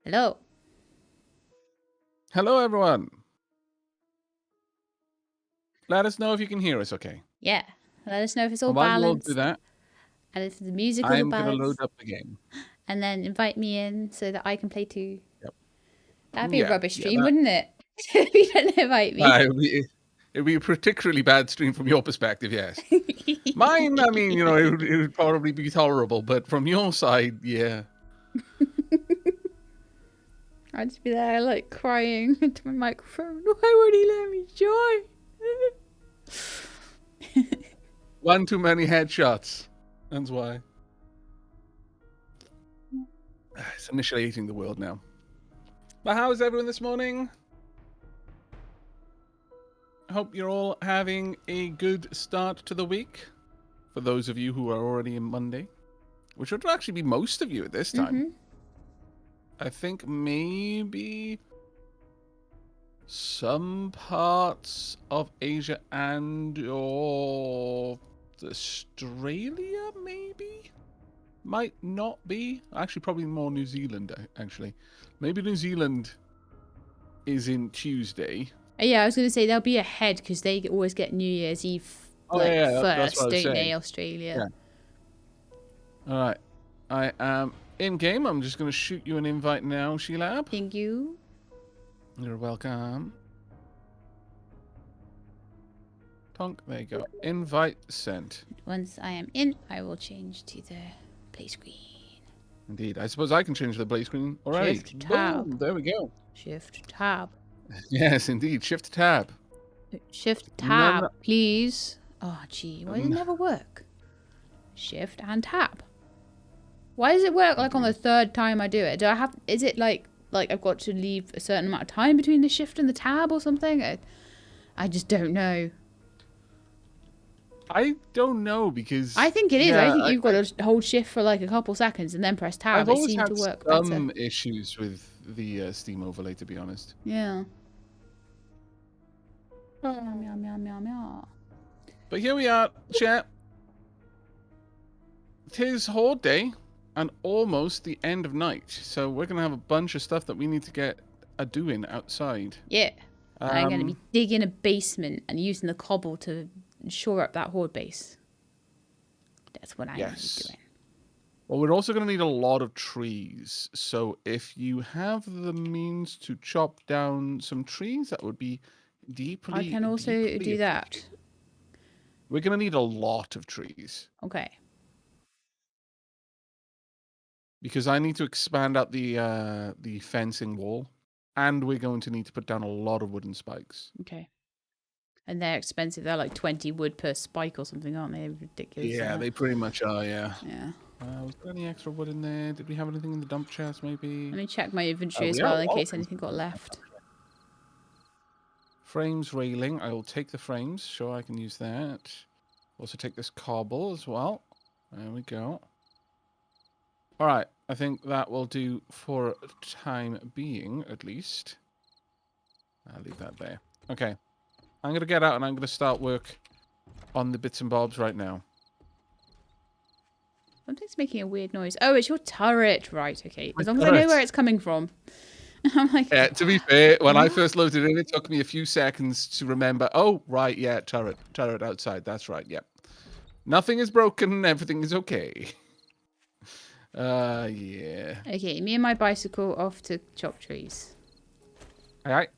Hello. Hello, everyone. Let us know if you can hear us okay. Yeah. Let us know if it's all And while you all balanced do that, and if the music is all I'm going to load balanced. up the game. And then invite me in so that I can play too. Yep. That'd be a rubbish Yeah, stream, wouldn't it? If you don't invite me. it'd be a particularly bad stream from your perspective, yes. Mine, I mean, it would probably be tolerable, but from your side, yeah. I'd just be there like crying into my microphone. Why would he let me join? One too many headshots. That's why. It's initiating the world now. But how is everyone this morning? Hope you're all having a good start to the week. For those of you who are already in Monday, which would actually be most of you at this time. I think maybe some parts of Asia and or Australia maybe might not be. Actually, probably more New Zealand, actually. Maybe New Zealand is in Tuesday. Yeah, I was going to say they'll be ahead because they always get New Year's Eve That's first, what I was don't they, saying. Australia? Yeah. All right. I am in-game. I'm just going to shoot you an invite now, Sheilab. Thank you. You're welcome. Tonk, there you go. Invite sent. Once I am in, I will change to the play screen. Indeed. I suppose I can change the play screen already. Shift tab. Boom, there we go. Shift tab. Yes, indeed. Shift tab. Shift tab, please. Oh, gee. Why does it never work? Shift and tab. Why does it work like on the third time I do it? Do I have... Is it like I've got to leave a certain amount of time between the shift and the tab or something? I just don't know. I don't know because... I think it is. I think you've got to hold shift for like a couple seconds and then press tab. It seems to work better. I've always had some issues with the Steam overlay, to be honest. Yeah. Meow, meow, meow, meow, meow. But here we are, chat. 'Tis Horde Day and almost the end of night. So we're going to have a bunch of stuff that we need to get doing outside. Yeah. I'm going to be digging a basement and using the cobble to shore up that horde base. That's what I'm going to be doing. Well, we're also going to need a lot of trees. So if you have the means to chop down some trees, that would be deeply... I can also do that. We're going to need a lot of trees. Okay. Because I need to expand out the fencing wall. And we're going to need to put down a lot of wooden spikes. Okay. And they're expensive. They're like 20 wood per spike or something, aren't they? Ridiculous. Yeah, they pretty much are, yeah. Yeah. Was there any extra wood in there? Did we have anything in the dump chest, maybe? Let me check my inventory as well in case anything got left. Frames railing. I will take the frames. Sure, I can use that. Also take this cobble as well. There we go. All right. I think that will do for time being, at least. I'll leave that there. Okay. I'm going to get out and I'm going to start work on the bits and bobs right now. Something's making a weird noise. Oh, it's your turret. Right, okay. As long as I know where it's coming from. I'm like... Yeah, to be fair, when I first loaded in, it took me a few seconds to remember. Oh, right, yeah, turret outside. That's right, yep. Nothing is broken. Everything is okay. Yeah. Okay, me and my bicycle off to chop trees. All right.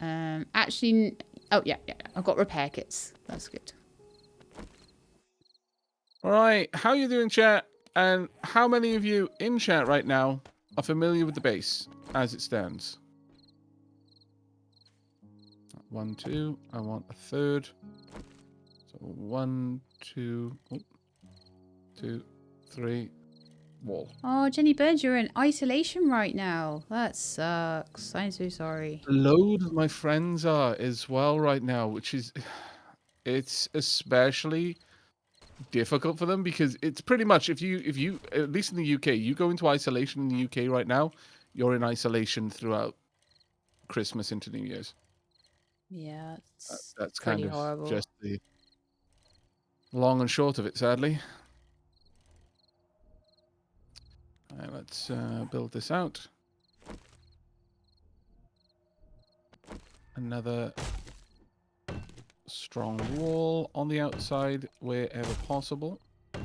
Actually, oh, yeah. I've got repair kits. That's good. All right. How are you doing, chat? And how many of you in chat right now are familiar with the base as it stands? 1, 2. I want a third. So 1, 2, 2, 3. Wall. Oh, Jenny Burns, you're in isolation right now. That sucks. I'm so sorry. A load of my friends are as well right now, which is... It's especially difficult for them because it's pretty much if you at least in the UK, you go into isolation in the UK right now, you're in isolation throughout Christmas into New Year's. Yeah, that's pretty kind of horrible. just the long and short of it, sadly. All right, let's build this out. another strong wall on the outside wherever possible. There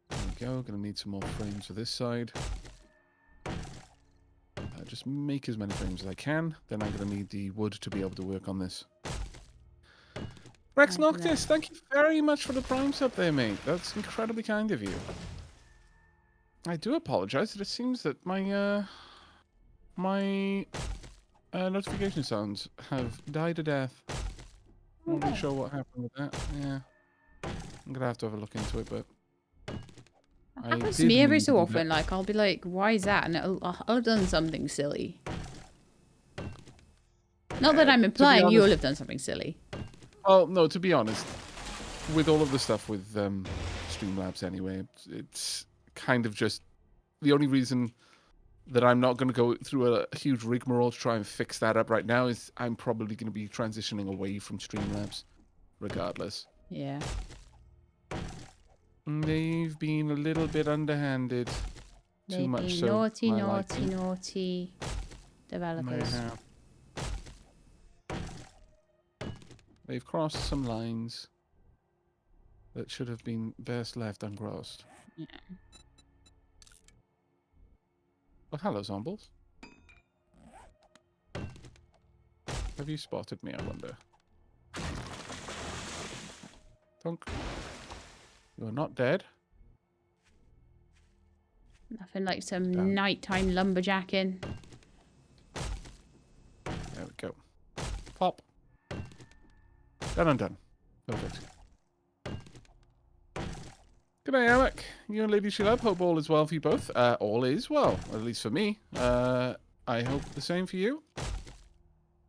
we go. Gonna need some more frames for this side. Just make as many frames as I can. Then I'm gonna need the wood to be able to work on this. Rex Noctis, thank you very much for the Prime sub there, mate. That's incredibly kind of you. I do apologize that it seems that my notification sounds have died a death. I'm not really sure what happened with that. Yeah. I'm gonna have to have a look into it, but it happens to me every so often. Like, I'll be like, why is that? And I'll have done something silly. Not that I'm implying you'll have done something silly. Oh, no, to be honest, with all of the stuff with Streamlabs anyway, it's kind of just the only reason that I'm not going to go through a huge rigmarole to try and fix that up right now is I'm probably going to be transitioning away from Streamlabs regardless. Yeah. They've been a little bit underhanded. Too much so. Naughty developers. They've crossed some lines that should have been best left uncrossed. Yeah. Oh, hello, Zombles. Have you spotted me, I wonder? Thunk. You are not dead. Nothing like some nighttime lumberjacking. There we go. Pop. Done and done. Perfect. G'day, Alec. You and Lady Sheila, hope all is well for you both. All is well, at least for me. I hope the same for you.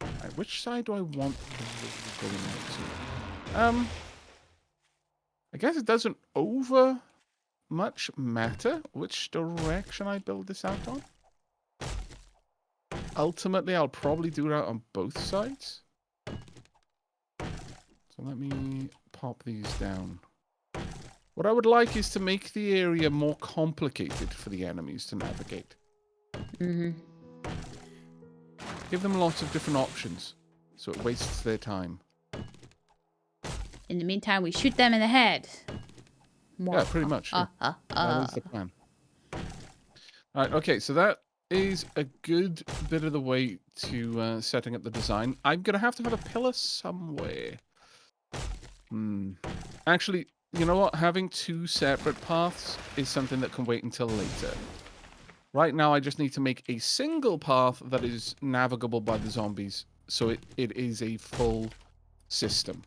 Right, which side do I want going to? I guess it doesn't over much matter which direction I build this out on. Ultimately, I'll probably do it out on both sides. So let me pop these down. What I would like is to make the area more complicated for the enemies to navigate. Mm-hmm. Give them lots of different options, so it wastes their time. In the meantime, we shoot them in the head. Yeah, pretty much. That is the plan. Alright, okay, so that is a good bit of the way to setting up the design. I'm going to have a pillar somewhere. Actually, you know what? Having two separate paths is something that can wait until later. Right now, I just need to make a single path that is navigable by the zombies, so it is a full system.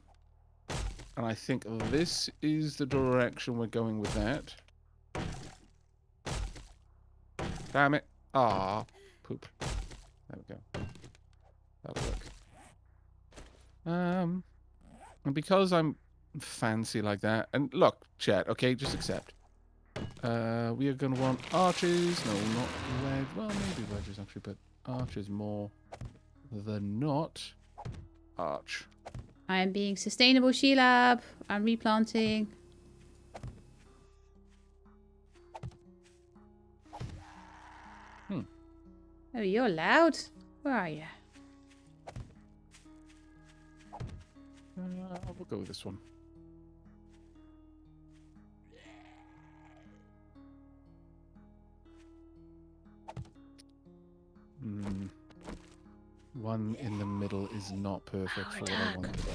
And I think this is the direction we're going with that. Damn it. Ah, poop. There we go. That'll work. And because I'm fancy like that, and look, chat, okay, just accept. We are going to want arches. No, not wedge. Well, maybe wedges actually, but arches more than not. Arch. I am being sustainable, Sheilab. I'm replanting. Oh, you're loud. Where are you? We'll go with this one. One in the middle is not perfect for what I want to do.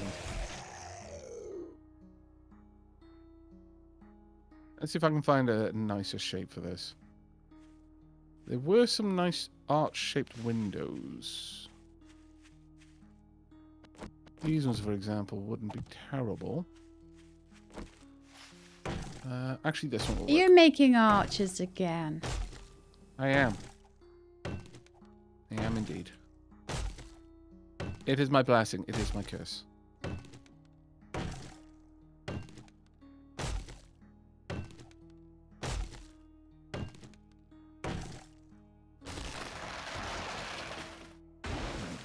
Let's see if I can find a nicer shape for this. There were some nice arch-shaped windows. These ones, for example, wouldn't be terrible. Actually, this one will work. You're making arches again. I am. I am indeed. It is my blessing. It is my curse. There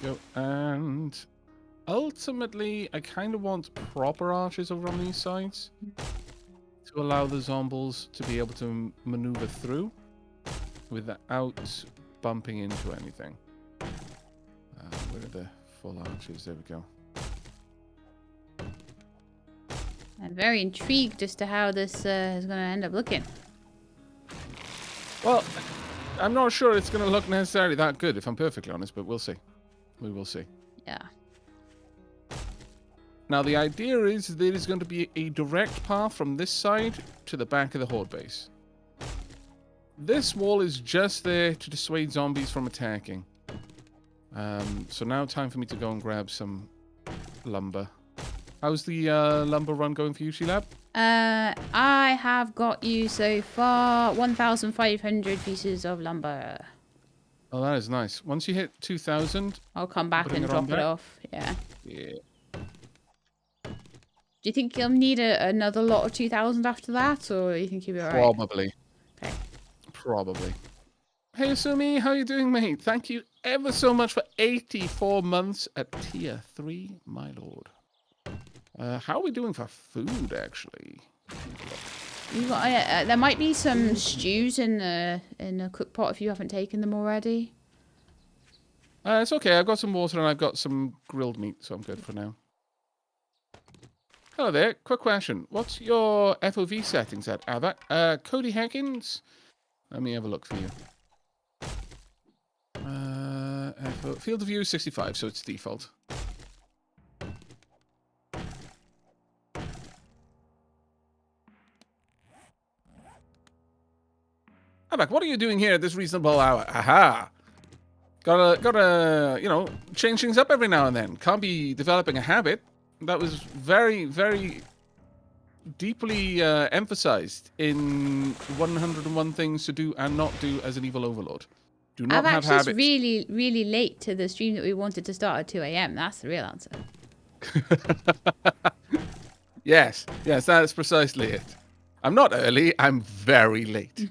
we go. And ultimately, I kind of want proper arches over on these sides to allow the zombies to be able to maneuver through without bumping into anything. Where are the full arches? There we go. I'm very intrigued as to how this is going to end up looking. Well, I'm not sure it's going to look necessarily that good, if I'm perfectly honest, but we'll see. We will see. Yeah. Now, the idea is there is going to be a direct path from this side to the back of the horde base. This wall is just there to dissuade zombies from attacking. So now time for me to go and grab some lumber. How's the lumber run going for you, Sheelab? I have got you so far 1,500 pieces of lumber. Oh, that is nice. Once you hit 2,000... I'll come back and drop it off. Yeah. Yeah. Do you think you'll need another lot of 2,000 after that, or you think you'll be alright? Probably. Okay. Probably. Hey, Asumi, how you doing, mate? Thank you ever so much for 84 months at tier 3, my lord. How are we doing for food, actually? You got, there might be some stews in the cook pot if you haven't taken them already. It's okay. I've got some water and I've got some grilled meat, so I'm good for now. Hello there. Quick question. What's your FOV settings at, Ava? Cody Hackins? Let me have a look for you. Field of view 65, so it's default. Abak, what are you doing here at this reasonable hour? Aha! Gotta, you know, change things up every now and then. Can't be developing a habit. That was very, very deeply emphasized in 101 Things to Do and Not Do as an Evil Overlord. Do not have habits. I'm actually really late to the stream that we wanted to start at 2 a.m. That's the real answer. Yes, that's precisely it. I'm not early, I'm very late.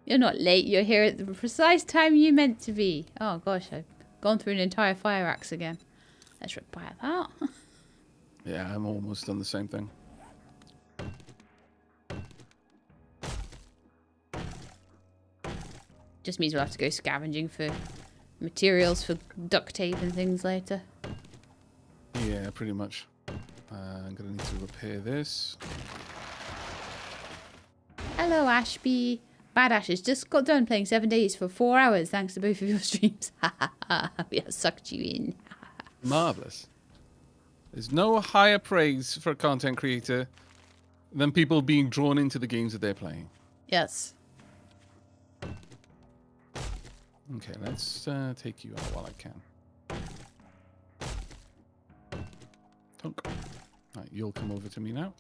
You're not late, you're here at the precise time you meant to be. Oh gosh, I've gone through an entire fire axe again. Let's repair that. Yeah, I'm almost done the same thing. Just means we'll have to go scavenging for materials for duct tape and things later. Yeah, pretty much. I'm gonna need to repair this. Hello, Ashby. Bad Ashes just got done playing 7 days for 4 hours thanks to both of your streams. We have sucked you in. Marvelous. There's no higher praise for a content creator than people being drawn into the games that they're playing. Yes. Okay, let's take you out while I can. Tunk. Right, you'll come over to me now.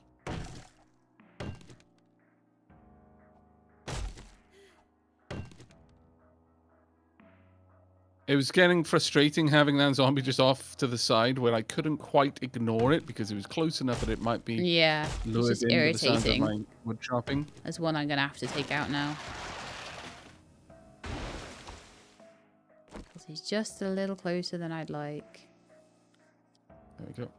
It was getting frustrating having that zombie just off to the side where I couldn't quite ignore it because it was close enough that it might be lured it's just in with the sound of irritating. my wood chopping. There's one I'm going to have to take out now. Because he's just a little closer than I'd like. There we go.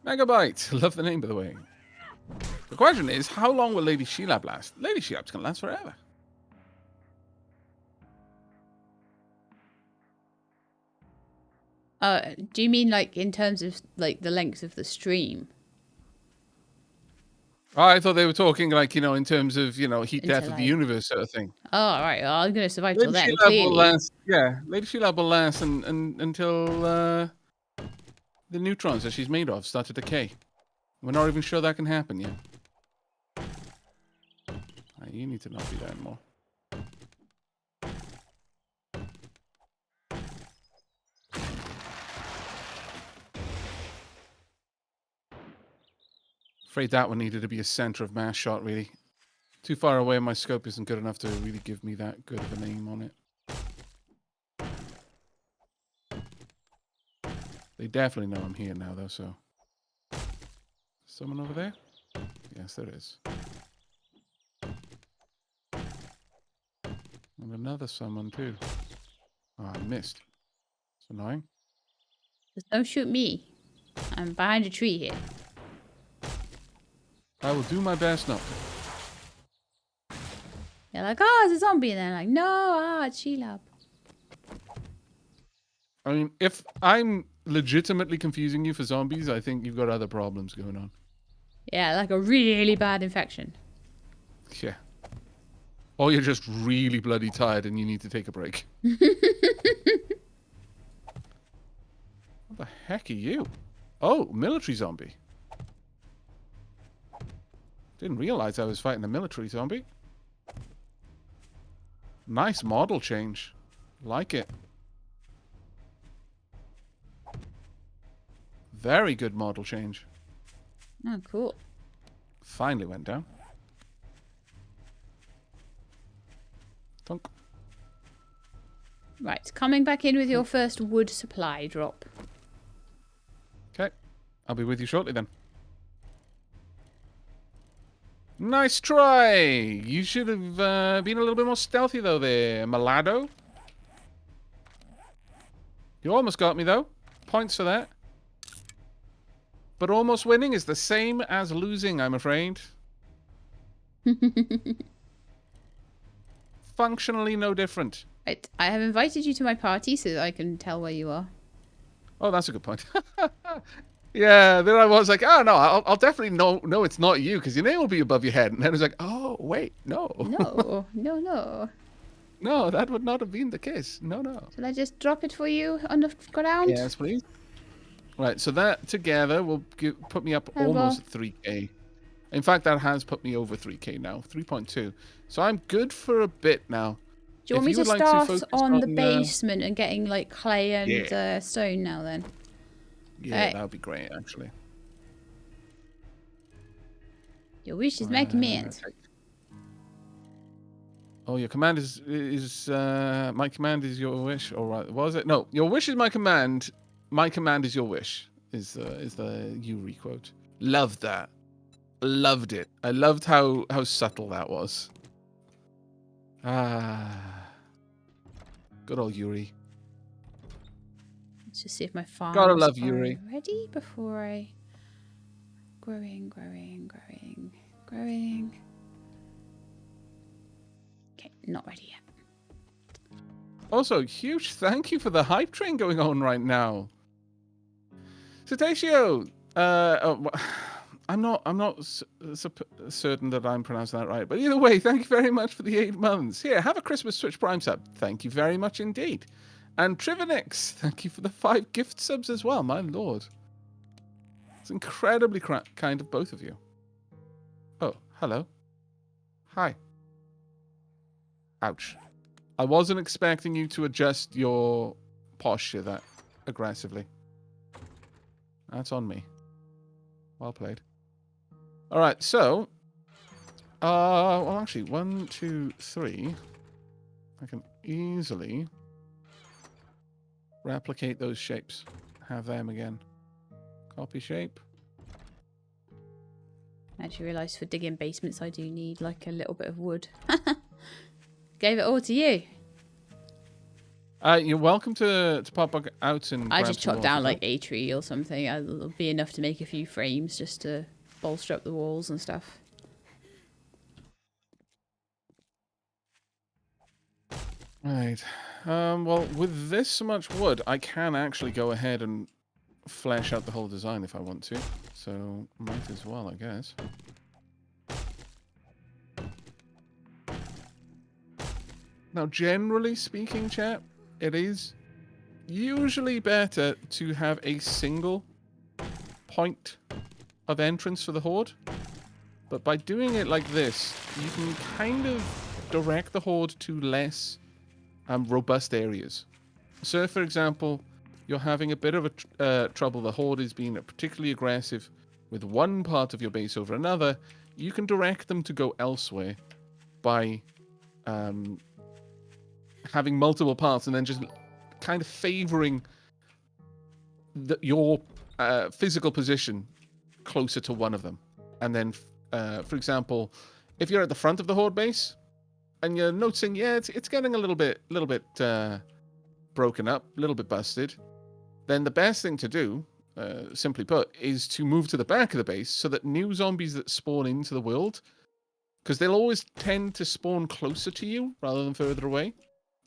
Megabyte. Love the name, by the way. The question is, how long will Lady Sheelab last? Lady Sheelab's going to last forever. Do you mean like in terms of like the length of the stream? Oh, I thought they were talking like, you know, in terms of, you know, heat death of the universe sort of thing. Oh, all right. Well, I'm going to survive Lady till then, Sheelab clearly. will last, yeah, Lady Sheelab will last until the neutrons that she's made of start to decay. We're not even sure that can happen yet. Right, you need to not be there anymore. Afraid that one needed to be a center of mass shot, really. Too far away, my scope isn't good enough to really give me that good of an aim on it. They definitely know I'm here now, though, so... Someone over there? Yes, there is. And another someone, too. Oh, I missed. It's annoying. Just don't shoot me. I'm behind a tree here. I will do my best not to. They're like, oh, it's a zombie. And they're like, no, chill up. I mean, if I'm legitimately confusing you for zombies, I think you've got other problems going on. Yeah, like a really bad infection. Yeah. Or you're just really bloody tired and you need to take a break. What the heck are you? Oh, military zombie. Didn't realize I was fighting a military zombie. Nice model change. Like it. Very good model change. Oh, cool. Finally went down. Thunk. Right, coming back in with your first wood supply drop. Okay. I'll be with you shortly then. Nice try! You should have been a little bit more stealthy though there, Malado. You almost got me though. Points for that. But almost winning is the same as losing, I'm afraid. Functionally no different. Right, I have invited you to my party so that I can tell where you are. Oh, that's a good point. Yeah, then I was like, oh, no, I'll definitely know it's not you because your name will be above your head. And then I was like, oh, wait, no. No, no. No, that would not have been the case. No. Shall I just drop it for you on the ground? Yes, please. Right, so that together will put me up almost at 3k. In fact, that has put me over 3k now, 3.2. So I'm good for a bit now. Do you want me to start on the basement and getting like clay and stone now then? Yeah, that would be great, actually. Your wish is my command. Oh, your command is my command is your wish. All right, was it? No, your wish is my command. My command is your wish. Is the Yuri quote? Loved that. Loved it. I loved how subtle that was. Good old Yuri. Let's just see if my farms Gotta love are Yuri. ready before I... Growing. Okay, not ready yet. Also, huge thank you for the hype train going on right now. Cetaceo, I'm not certain that I'm pronouncing that right, but either way, thank you very much for the 8 months. Here, have a Christmas Twitch Prime sub. Thank you very much indeed. And Trivinix, thank you for the 5 gift subs as well, my lord. It's incredibly kind of both of you. Oh, hello. Hi. Ouch. I wasn't expecting you to adjust your posture that aggressively. That's on me. Well played. All right, so... well, actually, 1, 2, 3. I can easily replicate those shapes. Have them again. Copy shape. I actually realised for digging basements I do need like a little bit of wood. Gave it all to you. You're welcome to pop out and I just chopped down like a tree or something. It'll be enough to make a few frames just to bolster up the walls and stuff. Right. Well, with this much wood, I can actually go ahead and flesh out the whole design if I want to. So, might as well, I guess. Now, generally speaking, chat, it is usually better to have a single point of entrance for the horde. But by doing it like this, you can kind of direct the horde to less robust areas. So, for example, you're having a bit of a trouble. The horde is being particularly aggressive with one part of your base over another. You can direct them to go elsewhere by having multiple parts and then just kind of favoring your physical position closer to one of them. And then, for example, if you're at the front of the horde base and you're noticing, it's getting a little bit broken up, a little bit busted, then the best thing to do, simply put, is to move to the back of the base so that new zombies that spawn into the world, because they'll always tend to spawn closer to you rather than further away.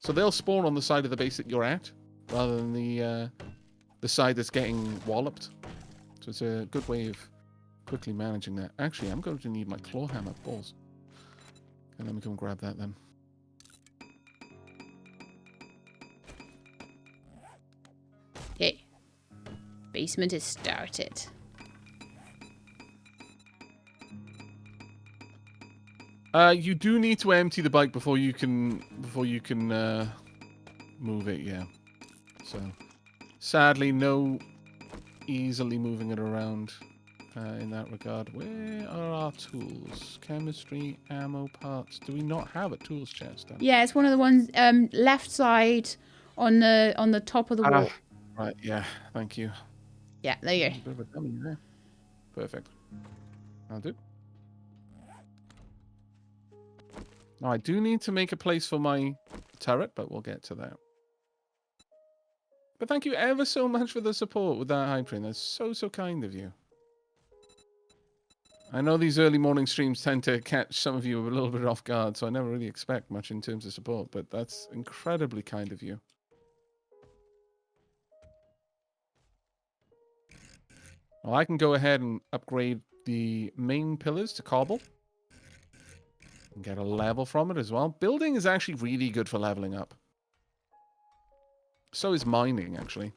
So they'll spawn on the side of the base that you're at rather than the side that's getting walloped. So it's a good way of quickly managing that. Actually, I'm going to need my claw hammer balls. And let me go and grab that then. Okay. Basement is started. You do need to empty the bike before you can move it, yeah. So sadly no easily moving it around in that regard. Where are our tools? Chemistry, ammo, parts. Do we not have a tools chest? Yeah, it's one of the ones left side on the top of the wall. Right, yeah, thank you. Yeah, there you go. A bit of a dummy there. Perfect. I'll do. Now, I do need to make a place for my turret, but we'll get to that. But thank you ever so much for the support with that hype train. That's so, so kind of you. I know these early morning streams tend to catch some of you a little bit off guard, so I never really expect much in terms of support, but that's incredibly kind of you. Well, I can go ahead and upgrade the main pillars to cobble. And get a level from it as well. Building is actually really good for leveling up. So is mining, actually.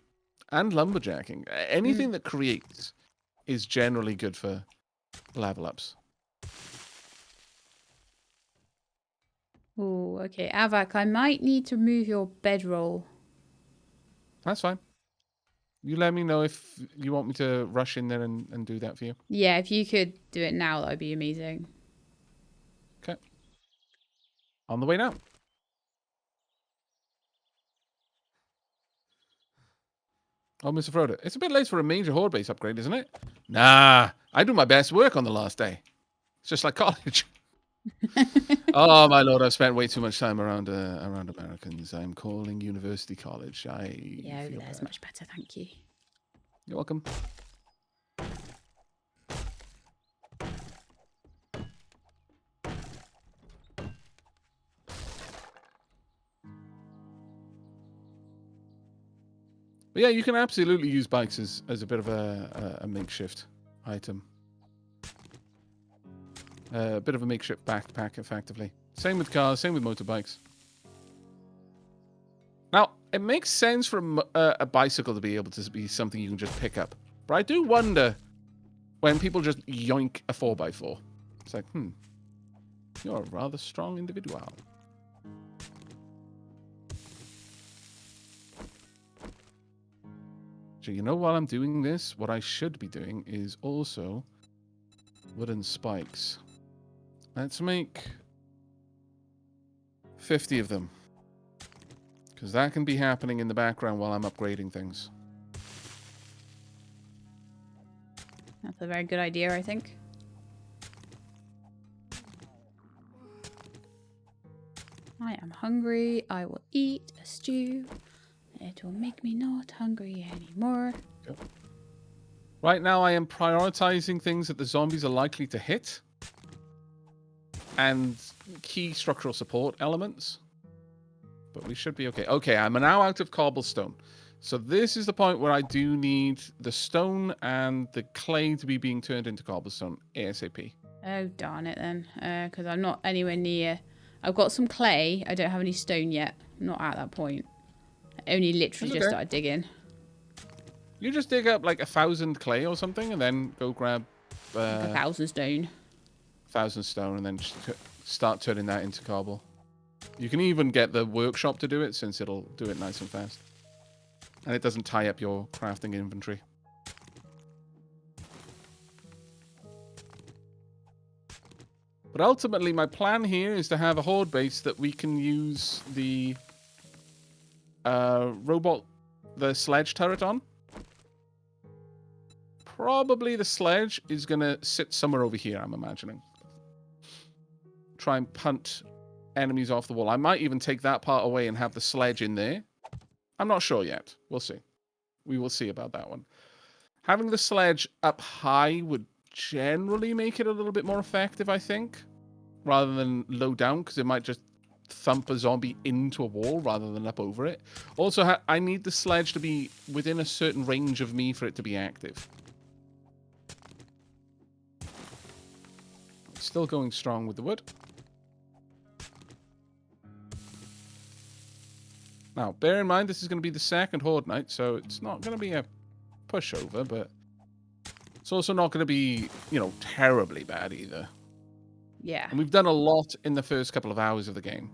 And lumberjacking. Anything that creates is generally good for level ups. Oh, okay. Avak, I might need to move your bedroll. That's fine. You let me know if you want me to rush in there and do that for you. Yeah, if you could do it now, that would be amazing. Okay. On the way now. Oh, Mr. Frodo, it's a bit late for a major horde base upgrade, isn't it? Nah, I do my best work on the last day. It's just like college. Oh, my lord, I've spent way too much time around Americans. I'm calling university college. Yeah, over there's much better, thank you. You're welcome. But yeah, you can absolutely use bikes as a bit of a makeshift item. A bit of a makeshift backpack, effectively. Same with cars, same with motorbikes. Now, it makes sense for a bicycle to be able to be something you can just pick up. But I do wonder when people just yoink a 4x4. It's like, you're a rather strong individual. So you know, while I'm doing this, what I should be doing is also wooden spikes. Let's make 50 of them. Because that can be happening in the background while I'm upgrading things. That's a very good idea, I think. I am hungry. I will eat a stew. It will make me not hungry anymore. Yep. Right now I am prioritizing things that the zombies are likely to hit. And key structural support elements. But we should be okay. Okay, I'm now out of cobblestone. So this is the point where I do need the stone and the clay to be being turned into cobblestone ASAP. Oh, darn it then. Because I'm not anywhere near. I've got some clay. I don't have any stone yet. I'm not at that point. I only literally just started digging. You just dig up like 1,000 clay or something and then go grab... like 1,000 stone. 1,000 stone and then start turning that into cobble. You can even get the workshop to do it since it'll do it nice and fast. And it doesn't tie up your crafting inventory. But ultimately, my plan here is to have a horde base that we can use the the sledge turret on. Probably the sledge is going to sit somewhere over here, I'm imagining. Try and punt enemies off the wall. I might even take that part away and have the sledge in there. I'm not sure yet. We'll see. We will see about that one. Having the sledge up high would generally make it a little bit more effective, I think, rather than low down, because it might just thump a zombie into a wall rather than up over it. Also, I need the sledge to be within a certain range of me for it to be active. Still going strong with the wood. Now, bear in mind, this is going to be the second Horde night, so it's not going to be a pushover, but it's also not going to be, you know, terribly bad either. Yeah. And we've done a lot in the first couple of hours of the game.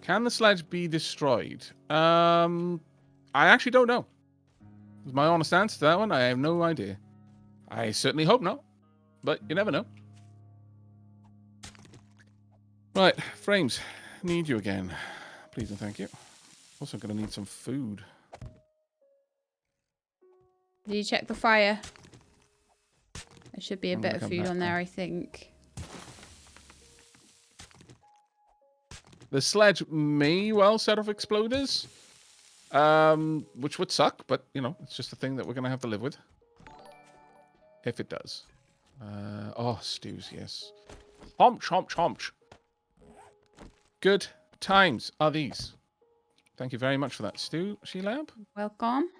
Can the sledge be destroyed? I actually don't know. Is my honest answer to that one. I have no idea. I certainly hope not, but you never know. Right, frames. Need you again. Please and thank you. Also going to need some food. Did you check the fire? There should be a bit of food on there, I think. The sledge may well set off exploders, which would suck, but, you know, it's just a thing that we're going to have to live with. If it does. Oh, stews, yes. Chomp, chomp, chomp. Good times are these. Thank you very much for that, Stew, She-Lab. Welcome.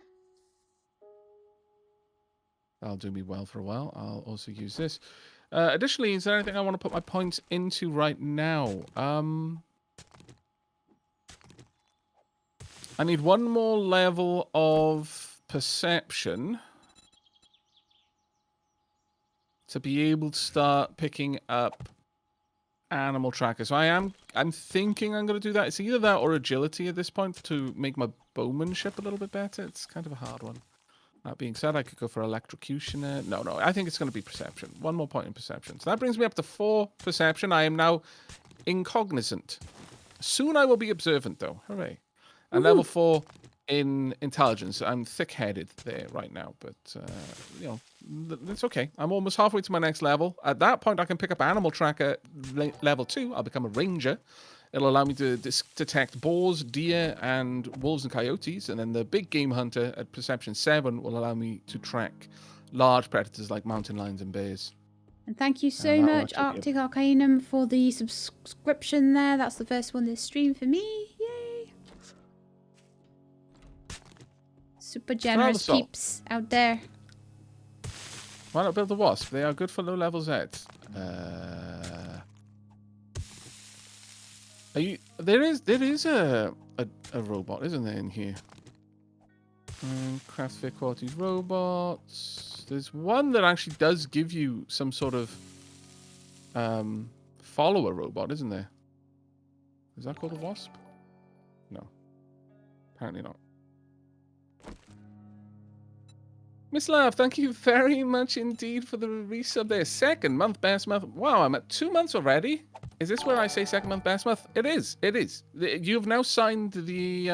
That'll do me well for a while. I'll also use this. Additionally, is there anything I want to put my points into right now? I need one more level of perception to be able to start picking up animal trackers. So I'm thinking I'm going to do that. It's either that or agility at this point to make my bowmanship a little bit better. It's kind of a hard one. That being said, I could go for electrocutioner. No, I think it's going to be perception. One more point in perception. So that brings me up to 4 perception. I am now incognizant. Soon I will be observant, though. Hooray. And level 4 in intelligence. I'm thick-headed there right now, but, you know, it's okay. I'm almost halfway to my next level. At that point, I can pick up Animal Tracker level 2. I'll become a ranger. It'll allow me to detect boars, deer, and wolves and coyotes. And then the big game hunter at perception 7 will allow me to track large predators like mountain lions and bears. And thank you so much, Arctic Arcanum, for the subscription there. That's the first one this stream for me. Yay! Super generous peeps out there. Why not build a wasp? They are good for low level Zeds. There is a robot, isn't there, in here? Craft fair quality robots. There's one that actually does give you some sort of follower robot, isn't there? Is that called a wasp? No. Apparently not. Miss Love, thank you very much indeed for the resub there. Second month, best month. Wow, I'm at 2 months already. Is this where I say second month, best month? It is. It is. You've now signed the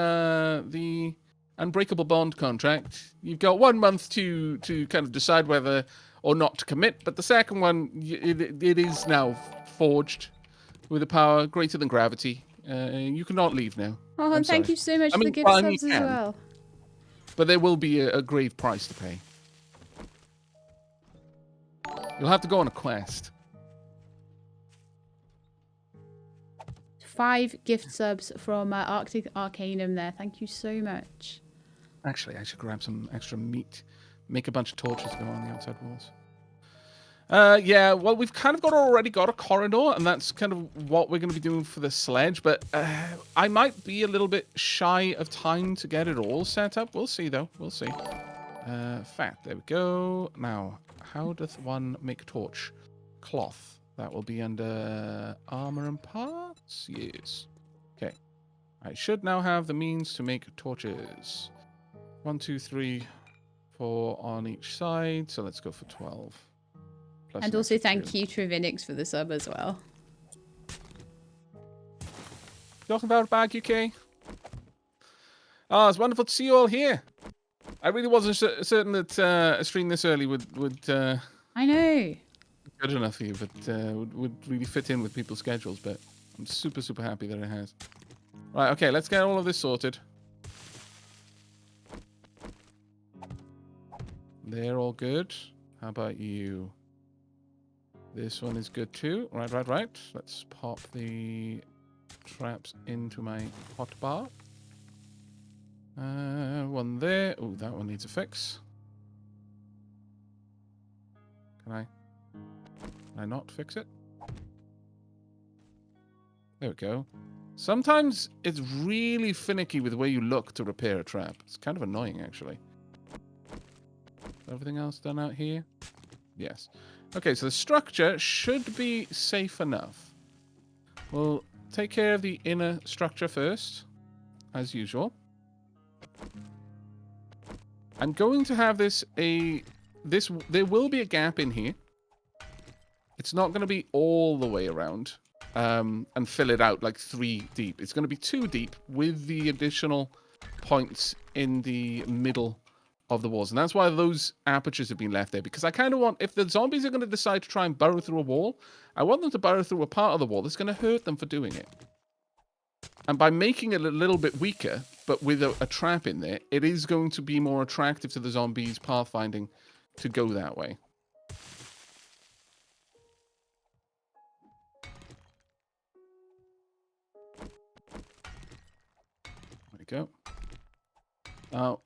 unbreakable bond contract. You've got 1 month to kind of decide whether or not to commit. But the second one, it is now forged with a power greater than gravity. You cannot leave now. Oh, and thank you so much for the gift subs as well. But there will be a grave price to pay. You'll have to go on a quest. 5 gift subs from Arctic Arcanum there. Thank you so much. Actually, I should grab some extra meat. Make a bunch of torches to go on the outside walls. Yeah, well, we've kind of already got a corridor, and that's kind of what we're going to be doing for the sledge, but I might be a little bit shy of time to get it all set up. We'll see, though. We'll see. Fat, there we go. Now, how does one make torch? Cloth. That will be under armor and parts? Yes. Okay. I should now have the means to make torches. 1, 2, 3, 4 on each side, so let's go for 12. And also thank you, Trivinix, for the sub as well. Talking about back, UK. Oh, it's wonderful to see you all here. I really wasn't certain that a stream this early would I know. Good enough for you, but would really fit in with people's schedules. But I'm super, super happy that it has. Right, okay, let's get all of this sorted. They're all good. How about you? This one is good too. Right, right, right. Let's pop the traps into my hotbar. One there. Oh, that one needs a fix. Can I not fix it? There we go. Sometimes it's really finicky with the way you look to repair a trap. It's kind of annoying, actually. Everything else done out here? Yes. Okay, so the structure should be safe enough. We'll take care of the inner structure first, as usual. I'm going to have there will be a gap in here. It's not going to be all the way around and fill it out like 3 deep. It's going to be 2 deep with the additional points in the middle of the walls. And that's why those apertures have been left there. Because I kind of want, if the zombies are going to decide to try and burrow through a wall, I want them to burrow through a part of the wall that's going to hurt them for doing it. And by making it a little bit weaker, but with a trap in there, it is going to be more attractive to the zombies pathfinding to go that way. There we go.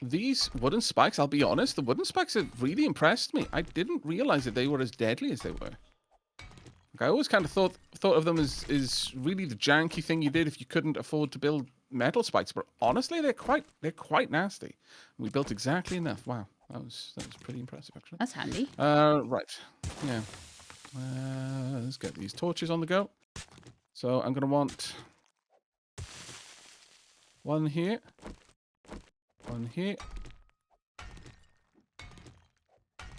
These wooden spikes, I'll be honest, the wooden spikes have really impressed me. I didn't realize that they were as deadly as they were. Like, I always kind of thought of them as really the janky thing you did if you couldn't afford to build metal spikes. But honestly, they're quite nasty. We built exactly enough. Wow, that was pretty impressive, actually. That's handy. Right, yeah. Let's get these torches on the go. So I'm gonna want one here. One here.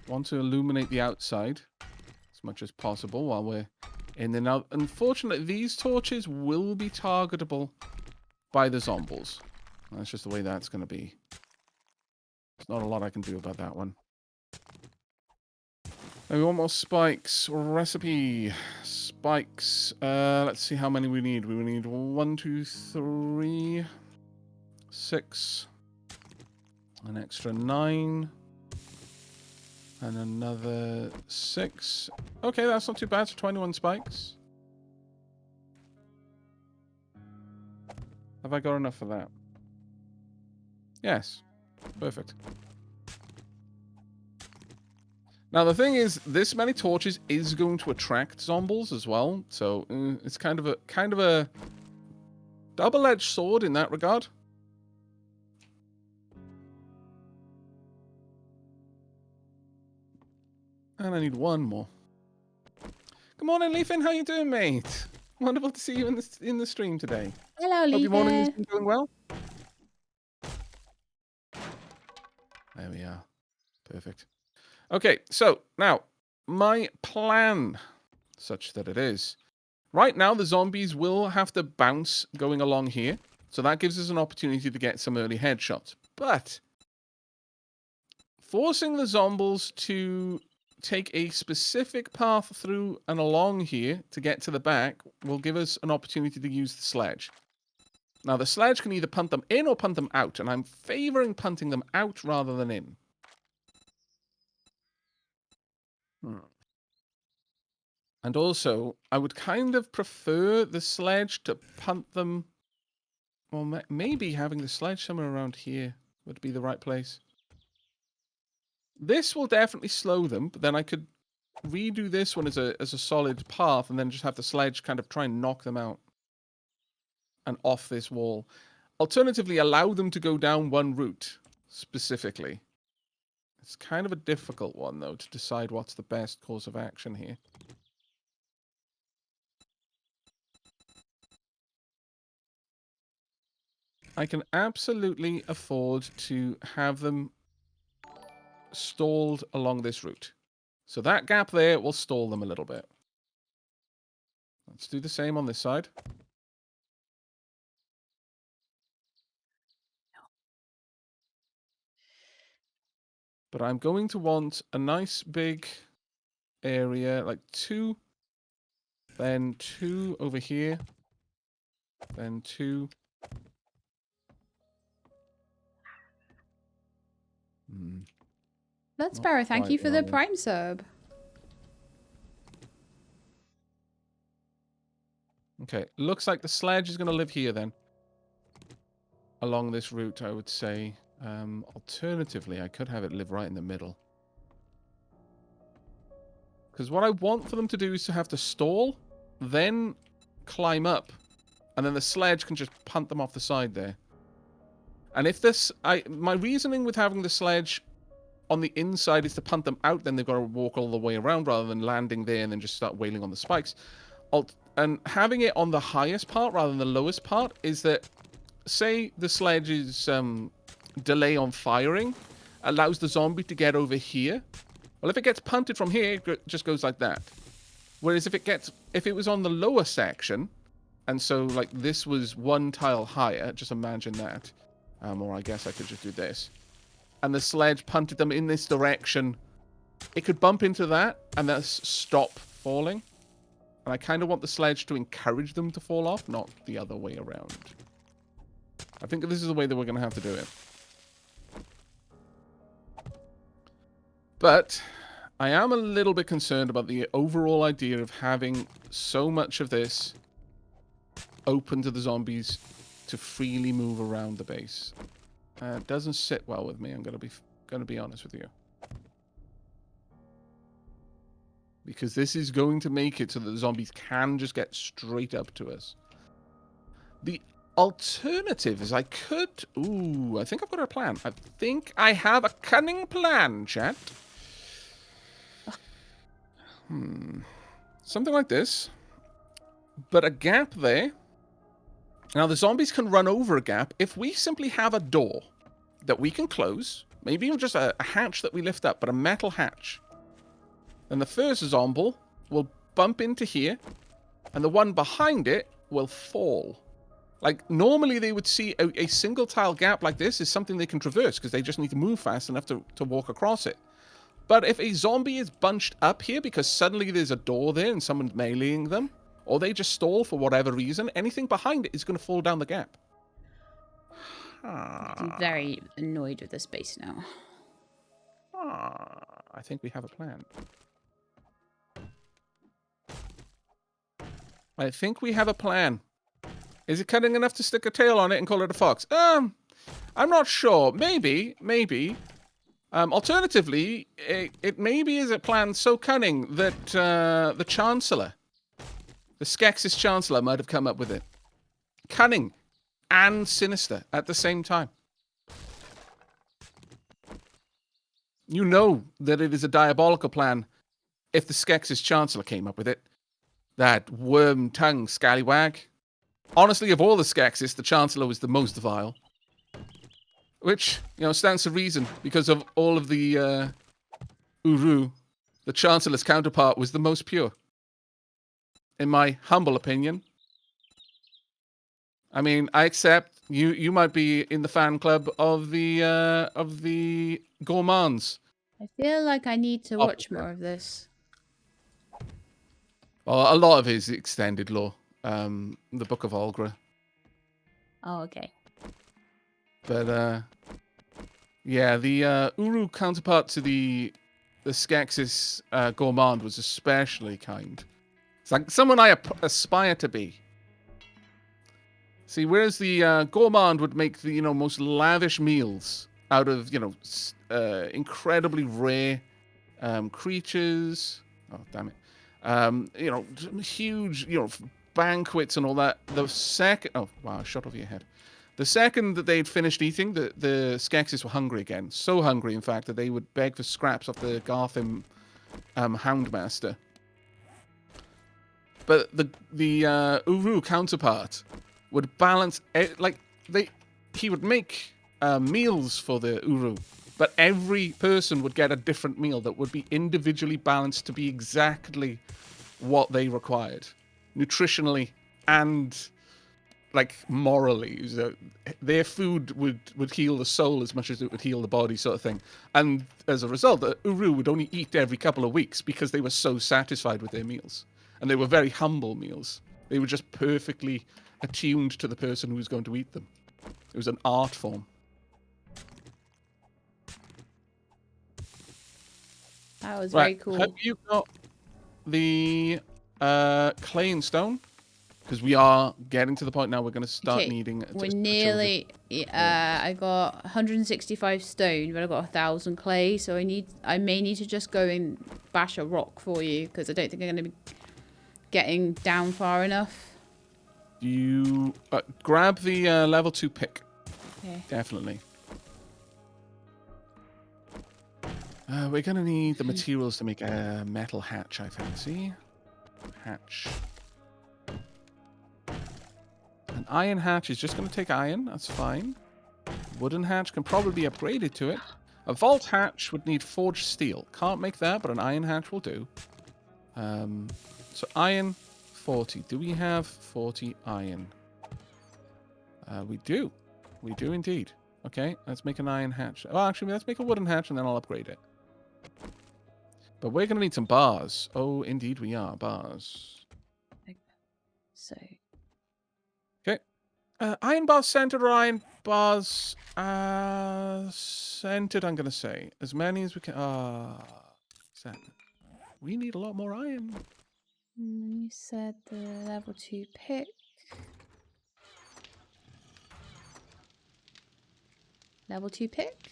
Want to illuminate the outside as much as possible while we're in there. Now, unfortunately, these torches will be targetable by the zombies. That's just the way that's going to be. There's not a lot I can do about that one. We want more spikes. Recipe. Spikes. Let's see how many we need. We need 1, 2, 3, 6. An extra 9. And another 6. Okay, that's not too bad for 21 spikes. Have I got enough for that? Yes. Perfect. Now, the thing is, this many torches is going to attract zombies as well. So, it's kind of a double-edged sword in that regard. And I need 1 more. Good morning, Leafin. How you doing, mate? Wonderful to see you in the stream today. Hello, Leafin. Hope your morning has been going well. There we are. Perfect. Okay, so now my plan, such that it is. Right now, the zombies will have to bounce going along here. So that gives us an opportunity to get some early headshots. But forcing the zombies to take a specific path through and along here to get to the back will give us an opportunity to use the sledge. Now, the sledge can either punt them in or punt them out, and I'm favoring punting them out rather than in. And also, I would kind of prefer the sledge to punt them. Well, maybe having the sledge somewhere around here would be the right place. This will definitely slow them, but then I could redo this one as a solid path and then just have the sledge kind of try and knock them out and off this wall. Alternatively, allow them to go down one route specifically. It's kind of a difficult one, though, to decide what's the best course of action here. I can absolutely afford to have them stalled along this route. So that gap there will stall them a little bit. Let's do the same on this side. But I'm going to want a nice big area, like 2, then 2 over here, Then 2. Let's Not Sparrow, thank quite you for the right. Prime sub. Okay, looks like the sledge is going to live here then. Along this route, I would say. Alternatively, I could have it live right in the middle. Because what I want for them to do is to have to stall, then climb up, and then the sledge can just punt them off the side there. And if this... my reasoning with having the sledge on the inside is to punt them out, then they've got to walk all the way around rather than landing there and then just start wailing on the spikes. And having it on the highest part rather than the lowest part is that, say the sledge's delay on firing allows the zombie to get over here. Well, if it gets punted from here, it just goes like that. Whereas if it was on the lower section, and so like this was 1 tile higher, just imagine that. Or I guess I could just do this. And the sledge punted them in this direction. It could bump into that and thus stop falling. And I kind of want the sledge to encourage them to fall off, not the other way around. I think this is the way that we're going to have to do it. But I am a little bit concerned about the overall idea of having so much of this open to the zombies to freely move around the base. It doesn't sit well with me. I'm going to be honest with you, because this is going to make it so that the zombies can just get straight up to us. The alternative is I could... Ooh, I think I've got a plan. I think I have a cunning plan, chat. Something like this. But a gap there. Now, the zombies can run over a gap if we simply have a door that we can close. Maybe even just a hatch that we lift up, but a metal hatch. Then the first zombie will bump into here, and the one behind it will fall. Like, normally they would see a single tile gap like this is something they can traverse, because they just need to move fast enough to walk across it. But if a zombie is bunched up here because suddenly there's a door there and someone's meleeing them, or they just stall for whatever reason, anything behind it is going to fall down the gap. I'm very annoyed with this base now. I think we have a plan. I think we have a plan. Is it cunning enough to stick a tail on it and call it a fox? I'm not sure. Maybe. Alternatively, it maybe is a plan so cunning that the Chancellor, the Skeksis Chancellor, might have come up with it. Cunning and sinister at the same time. You know that it is a diabolical plan if the Skeksis Chancellor came up with it. That worm-tongued scallywag. Honestly, of all the Skeksis, the Chancellor was the most vile. Which, you know, stands to reason, because of all of the Uru, the Chancellor's counterpart was the most pure. In my humble opinion. I mean, I accept you might be in the fan club of the gourmands. I feel like I need to watch more of this. Well, a lot of it is extended lore. The Book of Olgra. Oh, okay. But, yeah, the Uru counterpart to the Skeksis gourmand was especially kind. It's like someone I aspire to be. See, whereas the gourmand would make the, most lavish meals out of, incredibly rare creatures. Oh, damn it. Huge, banquets and all that. The second... Oh, wow, I shot over your head. The second that they'd finished eating, the Skeksis were hungry again. So hungry, in fact, that they would beg for scraps off the Garthim Houndmaster. But the Uru counterpart would balance... he would make meals for the Uru, but every person would get a different meal that would be individually balanced to be exactly what they required. Nutritionally and... morally. So their food would heal the soul as much as it would heal the body, sort of thing. And as a result, the Uru would only eat every couple of weeks because they were so satisfied with their meals. And they were very humble meals. They were just perfectly attuned to the person who was going to eat them. It was an art form. That was very Right. cool. Have you got the clay and stone? Because we are getting to the point now we're going to start needing... We're nearly... I got 165 stone, but I got 1,000 clay, so I may need to just go and bash a rock for you, because I don't think I'm going to be getting down far enough. You grab the level 2 pick. Okay. Definitely. We're going to need the materials to make a metal hatch, I fancy. Hatch. An iron hatch is just going to take iron. That's fine. Wooden hatch can probably be upgraded to it. A vault hatch would need forged steel. Can't make that, but an iron hatch will do. So iron, 40. Do we have 40 iron? We do. We do indeed. Okay, let's make an iron hatch. Oh, actually, let's make a wooden hatch and then I'll upgrade it. But we're going to need some bars. Oh, indeed we are. Bars. So... Okay. Iron bars centered or iron bars centered, I'm going to say. As many as we can. We need a lot more iron. You said the level 2 pick. Level 2 pick?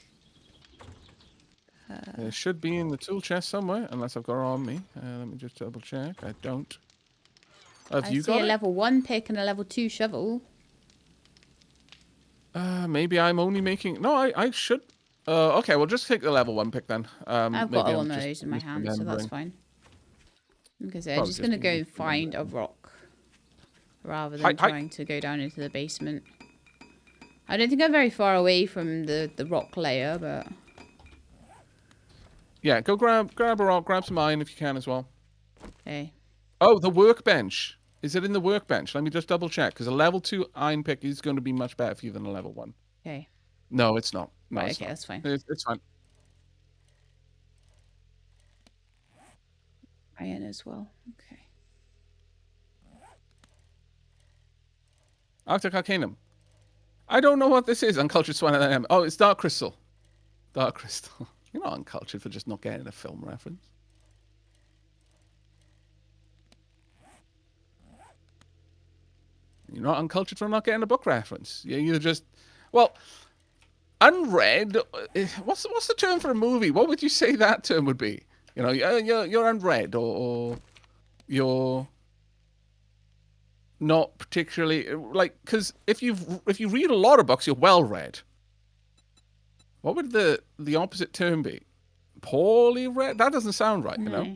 It should be in the tool chest somewhere, unless I've got it on me. Let me just double check. I don't. Have you got it? I see a level 1 pick and a level 2 shovel. Maybe I'm only making... No, I should... okay, we'll just take the level 1 pick then. I've got one of those in my hand, so that's fine. Okay, so I'm just going to go and find a rock. Rather than trying to go down into the basement. I don't think I'm very far away from the rock layer, but... Yeah, go grab a rock, grab some iron if you can as well. Okay. Oh, the workbench. Is it in the workbench? Let me just double check, because a level 2 iron pick is going to be much better for you than a level 1. Okay. No, it's not. No, right, it's okay, not. That's fine. It's fine. Iron as well. Okay. Arctic Arcanum. I don't know what this is. Uncultured swine I am. Oh, it's Dark Crystal. Dark Crystal. You're not uncultured for just not getting a film reference. You're not uncultured for not getting a book reference. You're just... Well, unread... What's the term for a movie? What would you say that term would be? You know, you're unread or you're... not particularly like, because if you read a lot of books, you're well read. What would the opposite term be? Poorly read? That doesn't sound right, you know.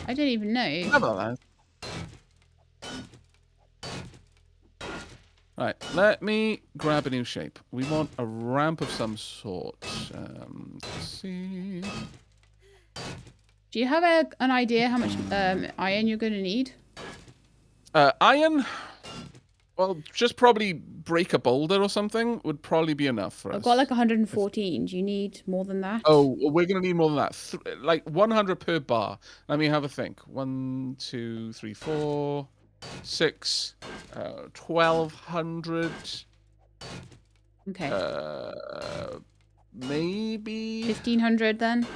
I don't even know. How about that? Right, let me grab a new shape. We want a ramp of some sort. Let's see. Do you have an idea how much iron you're going to need? Iron, well, just probably break a boulder or something would probably be enough for us. I've got like 114. Do you need more than that? Oh, well, we're going to need more than that. Like 100 per bar. Let me have a think. 1, 2, 3, 4, 6, 1,200. Okay. Maybe 1,500 then?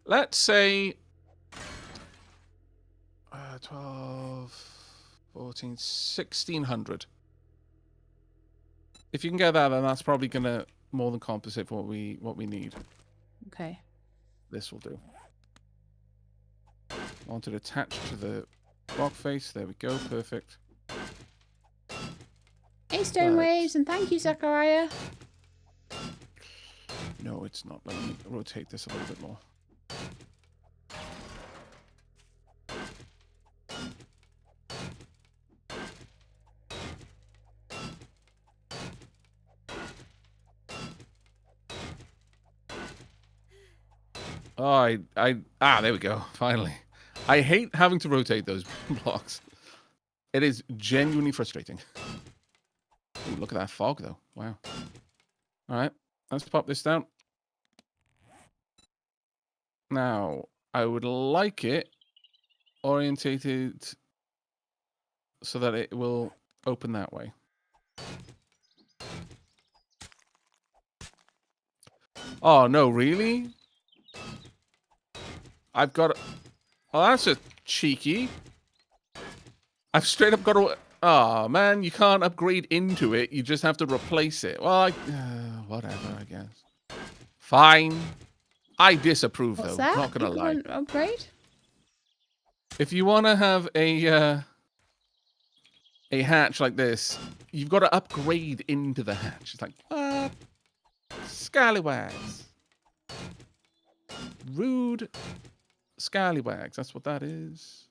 Let's say 12, 14, 1,600. If you can get that, then that's probably gonna more than compensate for what we need. Okay. This will do. I want it attached to the rock face. There we go. Perfect. Hey, Stone Waves, and thank you, Zachariah. No, it's not. Let me rotate this a little bit more. Oh, there we go. Finally. I hate having to rotate those blocks. It is genuinely frustrating. Ooh, look at that fog, though. Wow. All right, let's pop this down. Now, I would like it orientated so that it will open that way. Oh, no, really? I've got... Oh, that's just cheeky. I've straight up got to... Oh, man, you can't upgrade into it. You just have to replace it. Well, whatever, I guess. Fine. I disapprove, What's though. that? Not gonna You lie. want upgrade? If you want to have a hatch like this, you've got to upgrade into the hatch. It's like, what? Scallywags. Rude scallywags. That's what that is.